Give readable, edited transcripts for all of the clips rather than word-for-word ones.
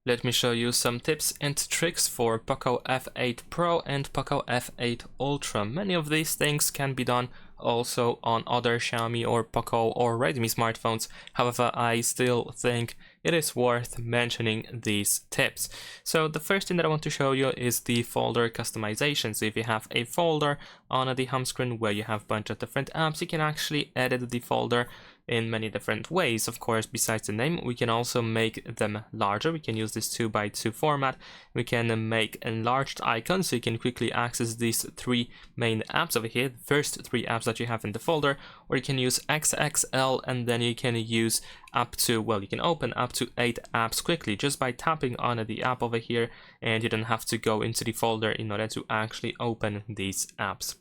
Let me show you some tips and tricks for POCO F8 Pro and POCO F8 Ultra. Many of these things can be done also on other Xiaomi or POCO or Redmi smartphones. However, I still think it is worth mentioning these tips. So the first thing that I want to show you is the folder customization. So if you have a folder on the home screen where you have a bunch of different apps, you can actually edit the folder in many different ways. Of course, besides the name, we can also make them larger. We can use this 2x2 format. We can make enlarged icons, so you can quickly access these three main apps over here, the first three apps that you have in the folder, or you can use XXL, and then you can use up to, well, you can open up to 8 apps quickly just by tapping on the app over here, and you don't have to go into the folder in order to actually open these apps.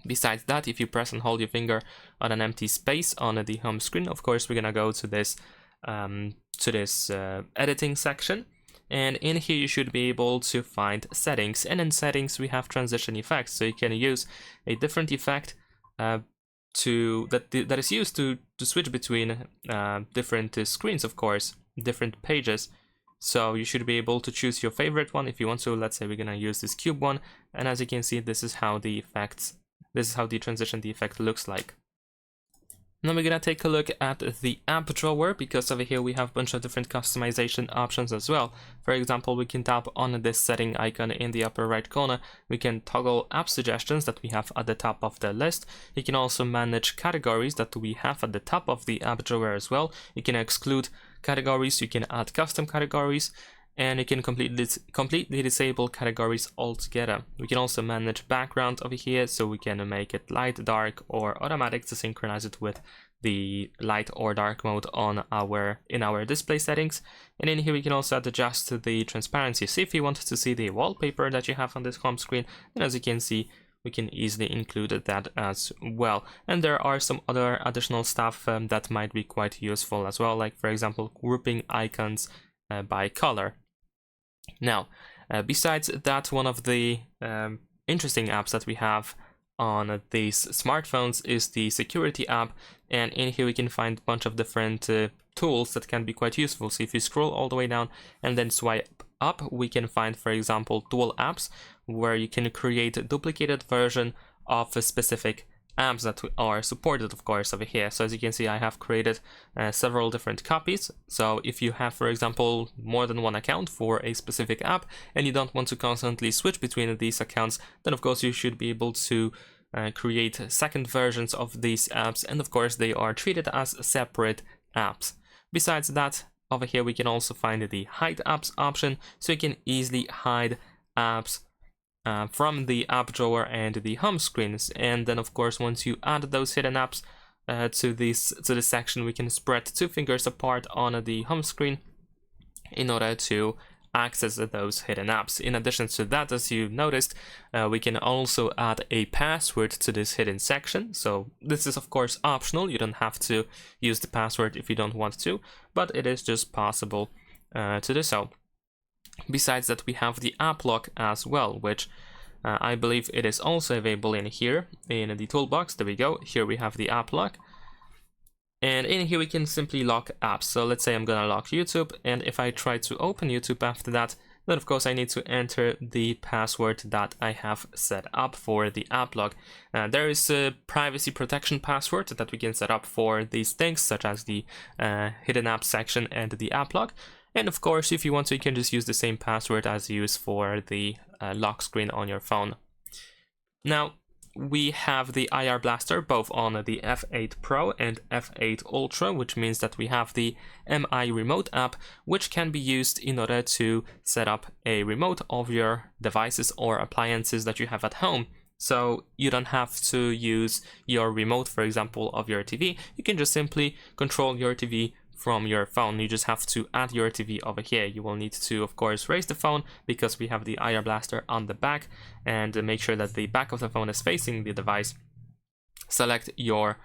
Besides that, if you press and hold your finger on an empty space on the home screen, of course, we're gonna go to this editing section, and in here you should be able to find settings, and in settings we have transition effects, so you can use a different effect that is used to switch between different screens, of course, different pages. So you should be able to choose your favorite one if you want to. Let's say we're gonna use this cube one, and as you can see, this is how the transition effect looks like. Now we're gonna take a look at the app drawer, because over here we have a bunch of different customization options as well. For example, we can tap on this setting icon in the upper right corner. We can toggle app suggestions that we have at the top of the list. You can also manage categories that we have at the top of the app drawer as well. You can exclude categories, you can add custom categories, and you can completely disable categories altogether. We can also manage background over here, so we can make it light, dark, or automatic to synchronize it with the light or dark mode in our display settings. And in here we can also adjust the transparency. So if you want to see the wallpaper that you have on this home screen, then as you can see, we can easily include that as well. And there are some other additional stuff that might be quite useful as well, like for example, grouping icons by color. Now, besides that, one of the interesting apps that we have on these smartphones is the security app, and in here we can find a bunch of different tools that can be quite useful. So if you scroll all the way down and then swipe up, we can find, for example, dual apps, where you can create a duplicated version of a specific apps that are supported, of course, over here. So as you can see, I have created several different copies. So if you have, for example, more than one account for a specific app and you don't want to constantly switch between these accounts, then of course you should be able to create second versions of these apps, and of course they are treated as separate apps. Besides that, over here we can also find the hide apps option, so you can easily hide apps from the app drawer and the home screens. And then of course, once you add those hidden apps to this section, we can spread 2 fingers apart on the home screen in order to access those hidden apps. In addition to that, as you noticed, we can also add a password to this hidden section. So this is of course optional. You don't have to use the password if you don't want to, but it is just possible to do so. Besides that, we have the app lock as well, which I believe it is also available in here in the toolbox. There we go. Here we have the app lock, and in here we can simply lock apps. So let's say I'm gonna lock YouTube, and if I try to open YouTube after that, then of course I need to enter the password that I have set up for the app lock. There is a privacy protection password that we can set up for these things, such as the hidden app section and the app lock. And of course, if you want to, you can just use the same password as you use for the lock screen on your phone. Now, we have the IR Blaster both on the F8 Pro and F8 Ultra, which means that we have the MI Remote app, which can be used in order to set up a remote of your devices or appliances that you have at home. So you don't have to use your remote, for example, of your TV. You can just simply control your TV from your phone. You just have to add your TV over here. You will need to, of course, raise the phone because we have the IR Blaster on the back, and make sure that the back of the phone is facing the device. Select your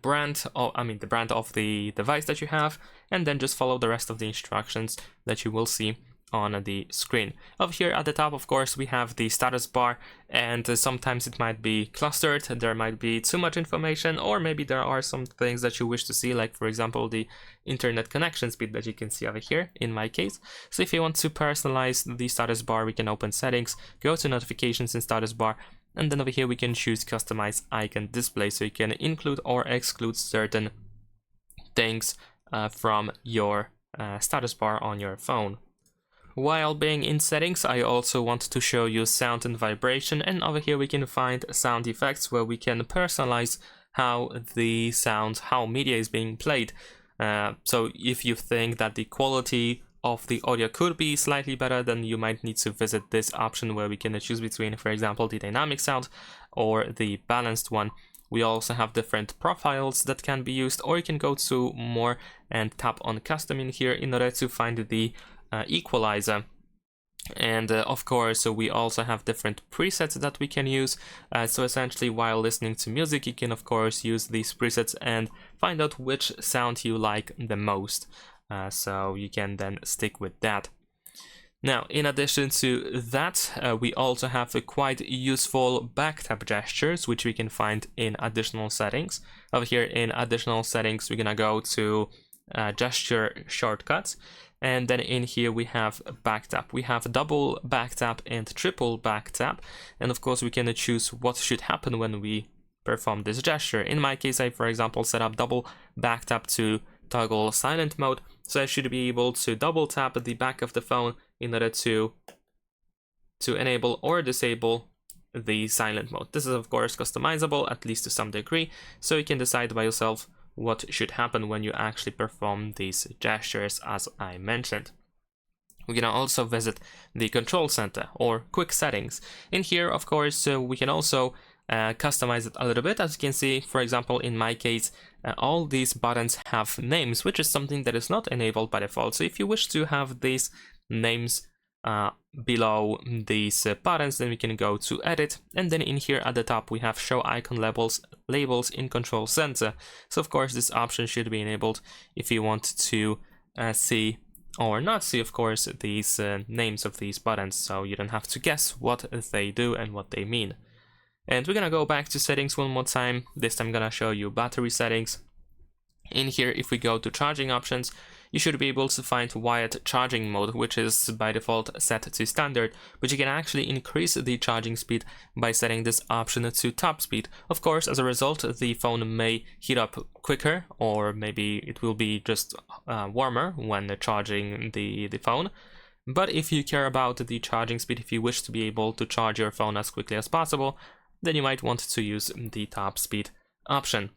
brand, the brand of the device that you have, and then just follow the rest of the instructions that you will see on the screen. Over here at the top, of course, we have the status bar, and sometimes it might be clustered, there might be too much information, or maybe there are some things that you wish to see, like for example the internet connection speed that you can see over here in my case. So if you want to personalize the status bar, we can open settings, go to notifications in status bar, and then over here we can choose customize icon display, so you can include or exclude certain things from your status bar on your phone. While being in settings, I also want to show you sound and vibration, and over here we can find sound effects where we can personalize how the sound, how media is being played. So if you think that the quality of the audio could be slightly better, then you might need to visit this option where we can choose between, for example, the dynamic sound or the balanced one. We also have different profiles that can be used, or you can go to more and tap on custom in here in order to find the equalizer. And of course we also have different presets that we can use, so essentially while listening to music you can of course use these presets and find out which sound you like the most, so you can then stick with that. Now, in addition to that, we also have quite useful backtap gestures, which we can find in additional settings. Over here in additional settings, we're gonna go to gesture shortcuts, and then in here we have backtap. We have double backtap and triple backtap, and of course we can choose what should happen when we perform this gesture. In my case, I for example set up double backtap to toggle silent mode, so I should be able to double tap the back of the phone in order to enable or disable the silent mode. This is of course customizable, at least to some degree, so you can decide by yourself what should happen when you actually perform these gestures as I mentioned. We're gonna also visit the control center or quick settings. In here, of course, we can also customize it a little bit. As you can see, for example, in my case, all these buttons have names, which is something that is not enabled by default. So if you wish to have these names below these buttons, then we can go to edit, and then in here at the top we have show icon labels in control center. So of course this option should be enabled if you want to see or not see, of course, these names of these buttons, so you don't have to guess what they do and what they mean. And we're gonna go back to settings one more time. This time I'm gonna show you battery settings. In here, if we go to charging options, you should be able to find wired charging mode, which is by default set to standard, but you can actually increase the charging speed by setting this option to top speed. Of course, as a result, the phone may heat up quicker, or maybe it will be just warmer when charging the phone. But if you care about the charging speed, if you wish to be able to charge your phone as quickly as possible, then you might want to use the top speed option.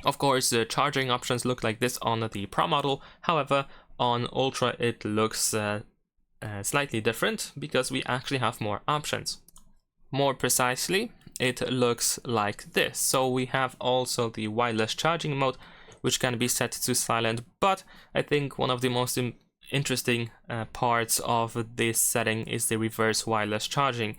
Of course, the charging options look like this on the Pro model. However, on Ultra it looks slightly different because we actually have more options. More precisely, it looks like this. So we have also the wireless charging mode, which can be set to silent, but I think one of the most interesting parts of this setting is the reverse wireless charging.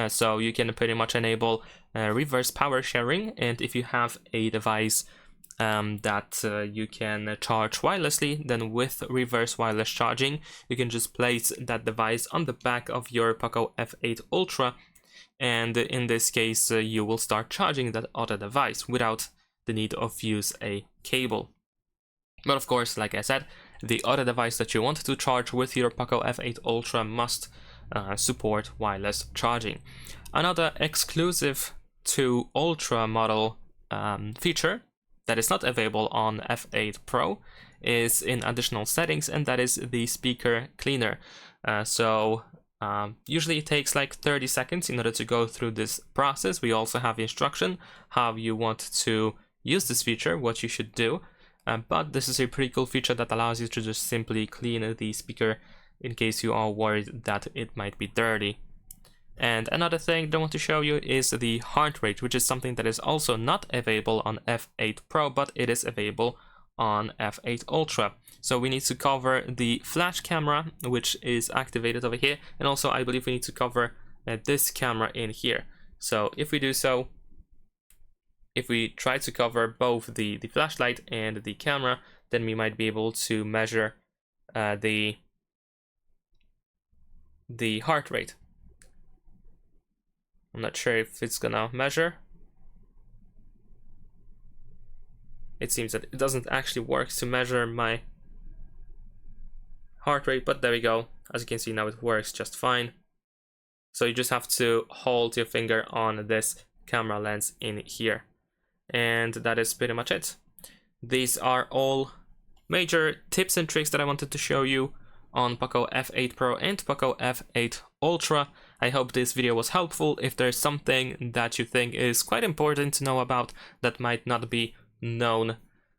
So you can pretty much enable reverse power sharing, and if you have a device that you can charge wirelessly, then with reverse wireless charging you can just place that device on the back of your POCO F8 Ultra, and in this case you will start charging that other device without the need of use a cable. But of course, like I said, the other device that you want to charge with your POCO F8 Ultra must support wireless charging. Another exclusive to Ultra model feature that is not available on F8 Pro is in additional settings, and that is the speaker cleaner. Usually it takes like 30 seconds in order to go through this process. We also have instruction how you want to use this feature, what you should do, but this is a pretty cool feature that allows you to just simply clean the speaker in case you are worried that it might be dirty. And another thing that I want to show you is the heart rate, which is something that is also not available on F8 Pro, but it is available on F8 Ultra. So we need to cover the flash camera, which is activated over here, and also I believe we need to cover this camera in here. So if we do so, if we try to cover both the flashlight and the camera, then we might be able to measure the the heart rate. I'm not sure if it's gonna measure. It seems that it doesn't actually work to measure my heart rate, but there we go. As you can see now, it works just fine. So you just have to hold your finger on this camera lens in here. And that is pretty much it. These are all major tips and tricks that I wanted to show you on POCO F8 Pro and POCO F8 Ultra. I hope this video was helpful. If there's something that you think is quite important to know about that might not be known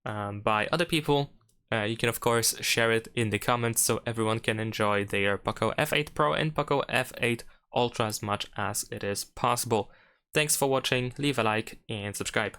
by other people, you can of course share it in the comments so everyone can enjoy their POCO F8 Pro and POCO F8 Ultra as much as it is possible. Thanks for watching, leave a like and subscribe.